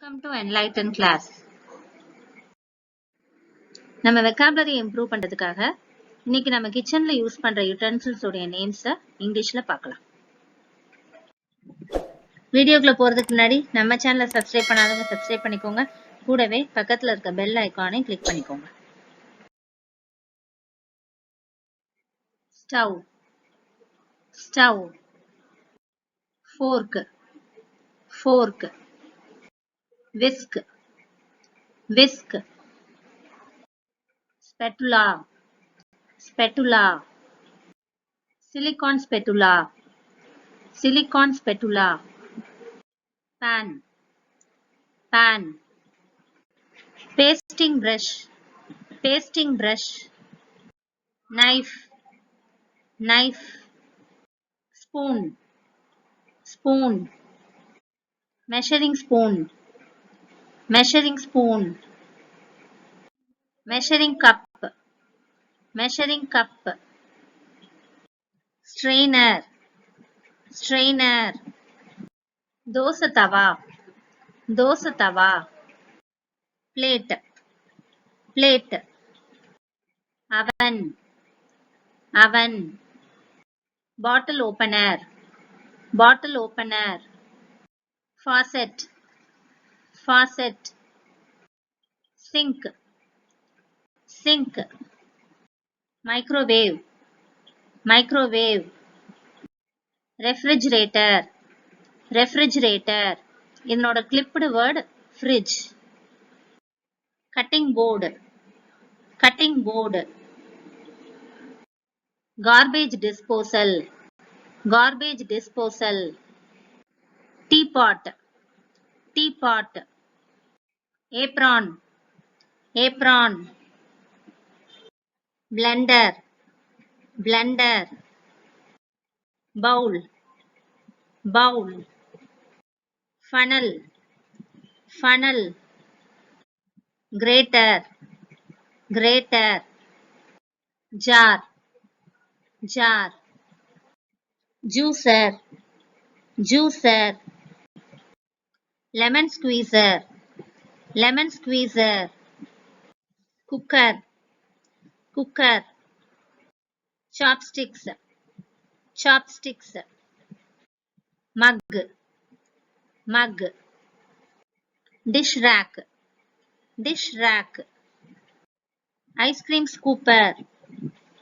Welcome to enlighten class. நம்ம vocabulary improve பண்றதுக்காக இன்னைக்கு நம்ம கிச்சன்ல யூஸ் பண்ற utensils உடைய நேம்ஸ் இங்கிலீஷ்ல பார்க்கலாம். வீடியோக்குள்ள போறதுக்கு முன்னாடி நம்ம சேனலை சப்ஸ்கிரைப் பண்ணாதவங்க சப்ஸ்கிரைப் பண்ணிக்கோங்க. கூடவே பக்கத்துல இருக்க பெல் ஐகானை கிளிக் பண்ணிக்கோங்க. Stove, stove. Fork, fork. Whisk, whisk. Spatula, spatula. Silicone spatula, silicone spatula. Pan, pan. Pasting brush, pasting brush. Knife, knife. Spoon, spoon. Measuring spoon, measuring spoon. Measuring cup, measuring cup. Strainer, strainer. Dosa tawa, dosa tawa. Plate, plate. Oven, oven. Bottle opener, bottle opener. Faucet, faucet. Sink, sink. Microwave, microwave. Refrigerator, refrigerator. இதனோட clipped word fridge. Cutting board, cutting board. Garbage disposal, garbage disposal. Teapot, teapot. Apron, apron. Blender, blender. Bowl, bowl. Funnel, funnel. Grater, grater. Jar, jar. Juicer, juicer. Lemon squeezer, lemon squeezer. Cooker, cooker. Chopsticks, chopsticks. Mug, mug. Dish rack, dish rack. Ice cream scooper,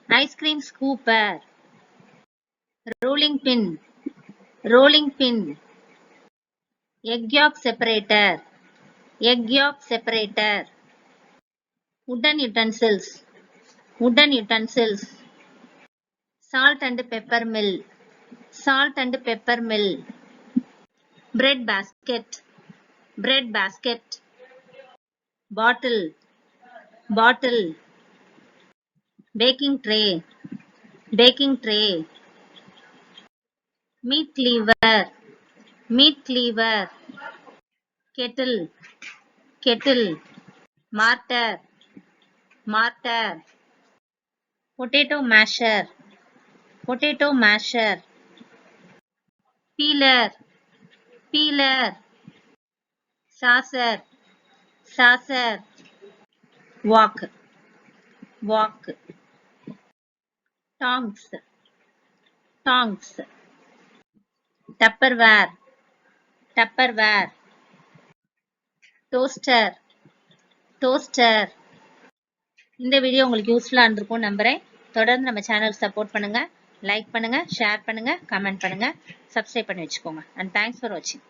ice cream scooper. Rolling pin, rolling pin. Egg yolk separator, egg yolk separator. Wooden utensils, wooden utensils. Salt and pepper mill, salt and pepper mill. Bread basket, bread basket. Bottle, bottle. Baking tray, baking tray. Meat cleaver, meat cleaver. Kettle, kettle. Mortar, mortar. Potato masher, potato masher. Peeler, peeler. Saucer, saucer. Wok, wok. Tongs, tongs. Tupperware, tupperware. Toaster, toaster. இந்த video உங்களுக்கு யூஸ்ஃபுல்லா இருந்திருக்கும் நம்புறேன். தொடர்ந்து நம்ம channel support பண்ணுங்க, like பண்ணுங்க, share பண்ணுங்க, கமெண்ட் பண்ணுங்க, சப்ஸ்கிரைப் பண்ணி வச்சுக்கோங்க. And thanks for watching.